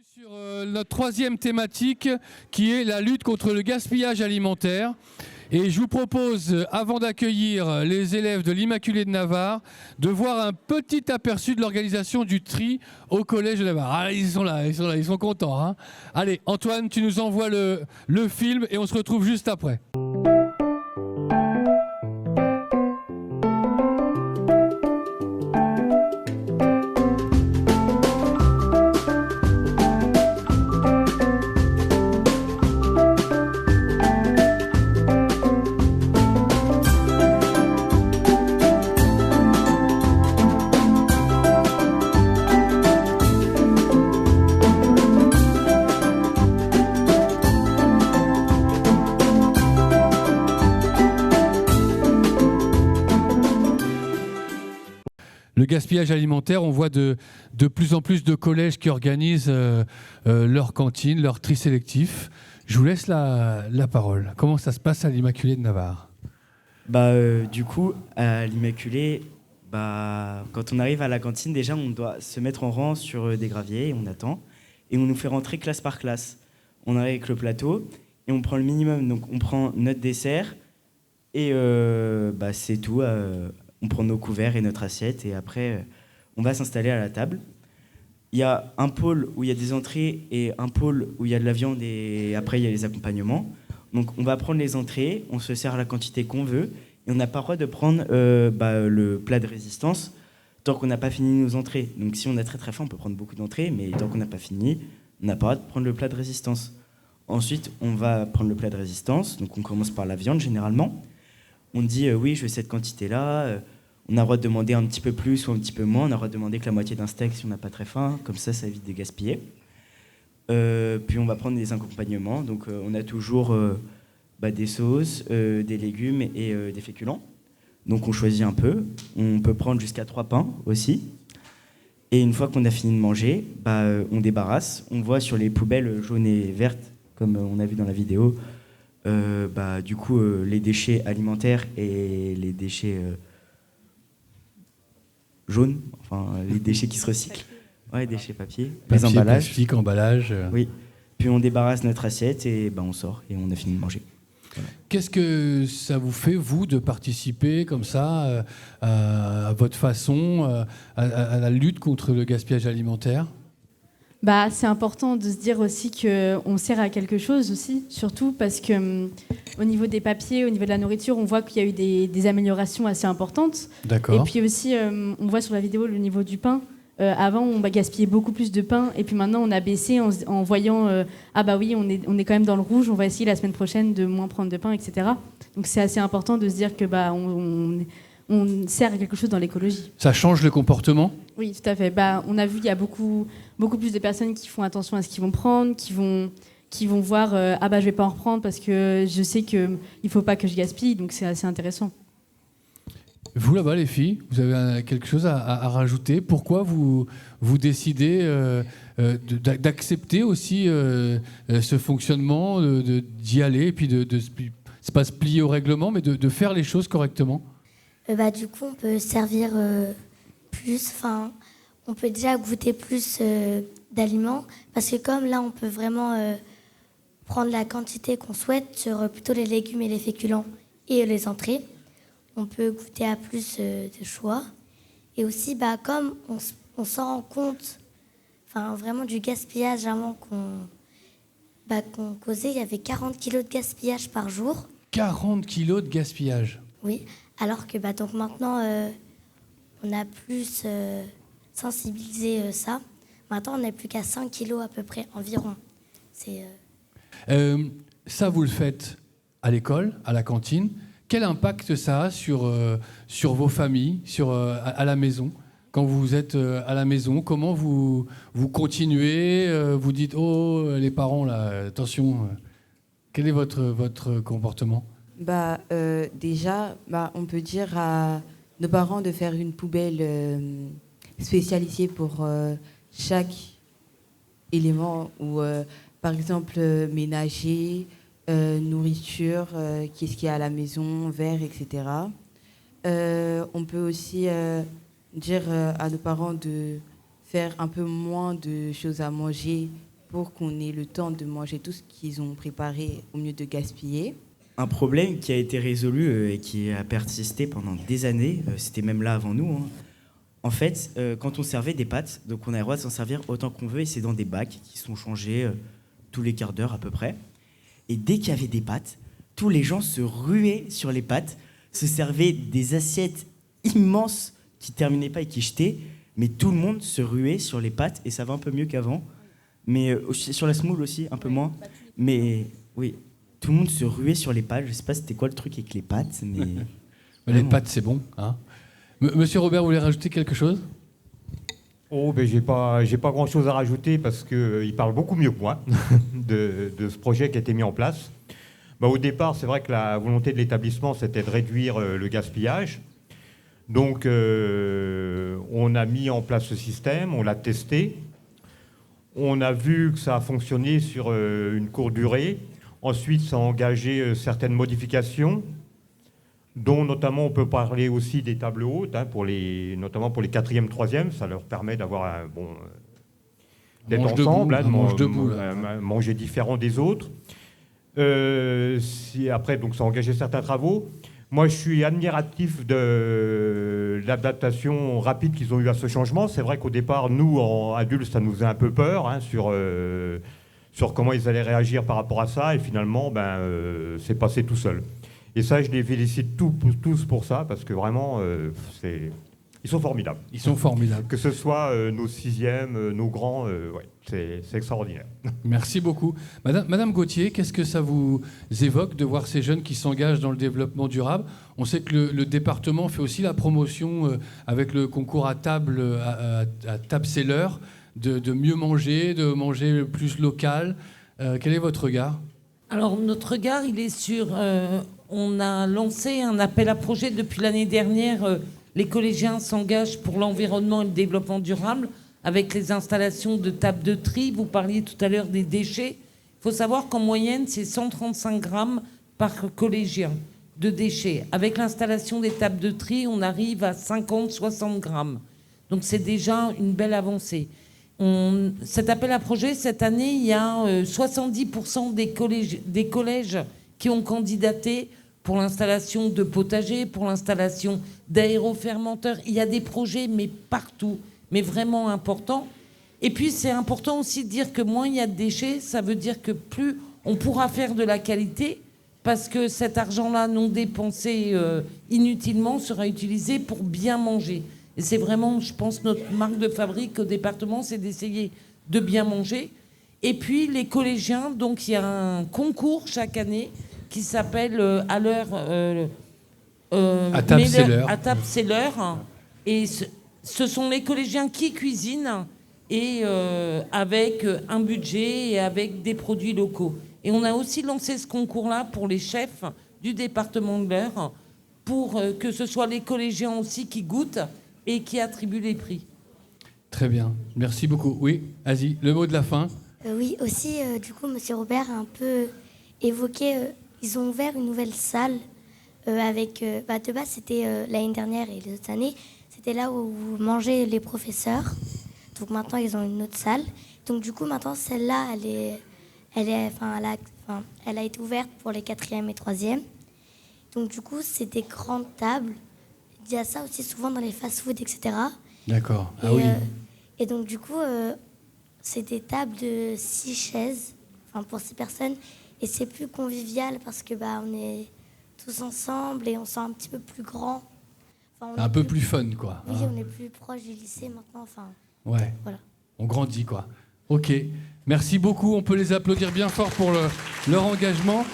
Sur notre troisième thématique qui est la lutte contre le gaspillage alimentaire. Et je vous propose, avant d'accueillir les élèves de l'Immaculée de Navarre, de voir un petit aperçu de l'organisation du tri au Collège de Navarre. Ah, ils sont là, ils sont contents. Hein. Allez, Antoine, tu nous envoies le film et on se retrouve juste après. Le gaspillage alimentaire, on voit de plus en plus de collèges qui organisent leur cantine, leur tri sélectif. Je vous laisse la parole. Comment ça se passe à l'Immaculée de Navarre ? Du coup, à l'Immaculée, quand on arrive à la cantine, déjà, on doit se mettre en rang sur des graviers et on attend. Et on nous fait rentrer classe par classe. On arrive avec le plateau et on prend le minimum. Donc, on prend notre dessert et c'est tout. On prend nos couverts et notre assiette et après, on va s'installer à la table. Il y a un pôle où il y a des entrées et un pôle où il y a de la viande et après, il y a les accompagnements. Donc, on va prendre les entrées, on se sert la quantité qu'on veut et on n'a pas le droit de prendre le plat de résistance tant qu'on n'a pas fini nos entrées. Donc, si on a très très faim, on peut prendre beaucoup d'entrées, mais tant qu'on n'a pas fini, on n'a pas le droit de prendre le plat de résistance. Ensuite, on va prendre le plat de résistance. Donc, on commence par la viande généralement. On dit oui, je veux cette quantité-là. On a le droit de demander un petit peu plus ou un petit peu moins. On a le droit de demander que la moitié d'un steak si on n'a pas très faim. Comme ça évite de gaspiller. Puis on va prendre des accompagnements. Donc on a toujours des sauces, des légumes et des féculents. Donc on choisit un peu. On peut prendre jusqu'à 3 pains aussi. Et une fois qu'on a fini de manger, on débarrasse. On voit sur les poubelles jaunes et vertes, comme on a vu dans la vidéo, les déchets alimentaires et les déchets jaunes, enfin les déchets qui se recyclent. Ouais, déchets papier, les emballages. Plastique, emballage. Oui. Puis on débarrasse notre assiette et on sort et on a fini de manger. Voilà. Qu'est-ce que ça vous fait, vous, de participer comme ça, à votre façon, à la lutte contre le gaspillage alimentaire ? C'est important de se dire aussi qu'on sert à quelque chose aussi, surtout parce que au niveau des papiers, au niveau de la nourriture, on voit qu'il y a eu des améliorations assez importantes. D'accord. Et puis aussi, on voit sur la vidéo le niveau du pain. Avant, on gaspillait beaucoup plus de pain, et puis maintenant, on a baissé en voyant on est quand même dans le rouge, on va essayer la semaine prochaine de moins prendre de pain, etc. Donc c'est assez important de se dire que on sert à quelque chose dans l'écologie. Ça change le comportement ? Oui, tout à fait. On a vu qu'il y a beaucoup plus de personnes qui font attention à ce qu'ils vont prendre, qui vont voir je vais pas en reprendre parce que je sais qu'il faut pas que je gaspille, donc c'est assez intéressant. Vous là-bas, les filles, vous avez quelque chose à rajouter ? Pourquoi vous décidez d'accepter aussi ce fonctionnement, d'y aller et puis c'est pas se plier au règlement, mais de faire les choses correctement ? Du coup, on peut servir plus, on peut déjà goûter plus d'aliments, parce que comme là, on peut vraiment prendre la quantité qu'on souhaite sur plutôt les légumes et les féculents et les entrées. On peut goûter à plus de choix. Et aussi, comme on s'en rend compte, vraiment du gaspillage avant qu'on causait, il y avait 40 kilos de gaspillage par jour. 40 kilos de gaspillage ? Oui, alors que donc maintenant, on a plus sensibilisé ça. Maintenant, on n'est plus qu'à 5 kilos à peu près environ. Ça, vous le faites à l'école, à la cantine. Quel impact ça a sur vos familles, à la maison ? Quand vous êtes à la maison, comment vous continuez ? Vous dites « Oh, les parents, là, attention !» Quel est votre comportement ? Déjà, on peut dire à nos parents de faire une poubelle spécialisée pour chaque élément, ou par exemple ménager, nourriture, qu'est-ce qu'il y a à la maison, verre, etc. On peut aussi dire à nos parents de faire un peu moins de choses à manger pour qu'on ait le temps de manger tout ce qu'ils ont préparé au mieux de gaspiller. Un problème qui a été résolu et qui a persisté pendant des années, c'était même là avant nous. Hein. En fait, quand on servait des pâtes, donc on a le droit de s'en servir autant qu'on veut et c'est dans des bacs qui sont changés tous les quarts d'heure à peu près. Et dès qu'il y avait des pâtes, tous les gens se ruaient sur les pâtes, se servaient des assiettes immenses qui ne terminaient pas et qui jetaient, mais tout le monde se ruait sur les pâtes et ça va un peu mieux qu'avant. Mais sur la semoule aussi, un peu moins. Mais oui, tout le monde se ruait sur les pâtes. Je ne sais pas c'était quoi le truc avec les pâtes, mais... Les pâtes, c'est bon. Hein. Monsieur Robert, vous voulez rajouter quelque chose ? Oh, ben j'ai pas grand-chose à rajouter parce qu'il parle beaucoup mieux que moi de ce projet qui a été mis en place. Bah, au départ, c'est vrai que la volonté de l'établissement, c'était de réduire le gaspillage. Donc, on a mis en place ce système, on l'a testé. On a vu que ça a fonctionné sur une courte durée. Ensuite, ça a engagé certaines modifications, dont notamment on peut parler aussi des tables hautes, hein, notamment pour les 4e, 3e. Ça leur permet d'avoir d'être ensemble, manger différent des autres. Après, donc, ça a engagé certains travaux. Moi, je suis admiratif de l'adaptation rapide qu'ils ont eue à ce changement. C'est vrai qu'au départ, nous, en adultes, ça nous faisait un peu peur hein, sur comment ils allaient réagir par rapport à ça. Et finalement, c'est passé tout seul. Et ça, je les félicite tous pour ça, parce que vraiment, ils sont formidables. Ils sont formidables. Que ce soit nos 6e, nos grands, ouais, c'est extraordinaire. Merci beaucoup. Madame Gauthier, qu'est-ce que ça vous évoque de voir ces jeunes qui s'engagent dans le développement durable ? On sait que le département fait aussi la promotion avec le concours à table seller de mieux manger, de manger plus local. Quel est votre regard ? Alors, notre regard, il est sur... on a lancé un appel à projet depuis l'année dernière. Les collégiens s'engagent pour l'environnement et le développement durable avec les installations de tables de tri. Vous parliez tout à l'heure des déchets. Il faut savoir qu'en moyenne, c'est 135 grammes par collégien de déchets. Avec l'installation des tables de tri, on arrive à 50-60 grammes. Donc c'est déjà une belle avancée. Cet appel à projet, cette année, il y a 70% des collèges qui ont candidaté pour l'installation de potagers, pour l'installation d'aérofermenteurs. Il y a des projets, mais partout, mais vraiment importants. Et puis, c'est important aussi de dire que moins il y a de déchets, ça veut dire que plus on pourra faire de la qualité, parce que cet argent-là non dépensé inutilement sera utilisé pour bien manger. Et c'est vraiment, je pense, notre marque de fabrique au département, c'est d'essayer de bien manger. Et puis, les collégiens, donc il y a un concours chaque année qui s'appelle à table c'est l'heure. Et ce sont les collégiens qui cuisinent et avec un budget et avec des produits locaux. Et on a aussi lancé ce concours-là pour les chefs du département de l'Eure, pour que ce soit les collégiens aussi qui goûtent et qui attribuent les prix. Très bien, merci beaucoup. Oui, vas-y, le mot de la fin. Oui, aussi, du coup, M. Robert a un peu évoqué... ils ont ouvert une nouvelle salle avec... de base, c'était l'année dernière et les autres années. C'était là où mangeaient les professeurs. Donc maintenant, ils ont une autre salle. Donc du coup, maintenant, celle-là, elle a été ouverte pour les 4e et 3e. Donc du coup, c'est des grandes tables. Il y a ça aussi souvent dans les fast-foods, etc. D'accord. Ah oui. Et donc du coup, c'est des tables de 6 chaises, pour 6 personnes. Et c'est plus convivial parce que on est tous ensemble et on sent un petit peu plus grand. Un peu plus fun, quoi. Oui, on est plus proche du lycée maintenant. Ouais. Voilà. On grandit, quoi. Ok. Merci beaucoup. On peut les applaudir bien fort pour leur engagement.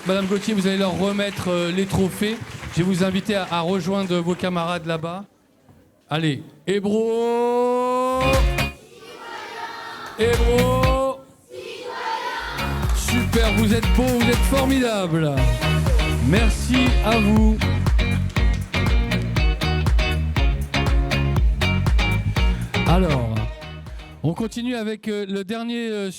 Madame Gauthier, vous allez leur remettre les trophées. Je vais vous inviter à rejoindre vos camarades là-bas. Allez, Hébro, super, vous êtes beaux, vous êtes formidables. Merci à vous. Alors, on continue avec le dernier sujet.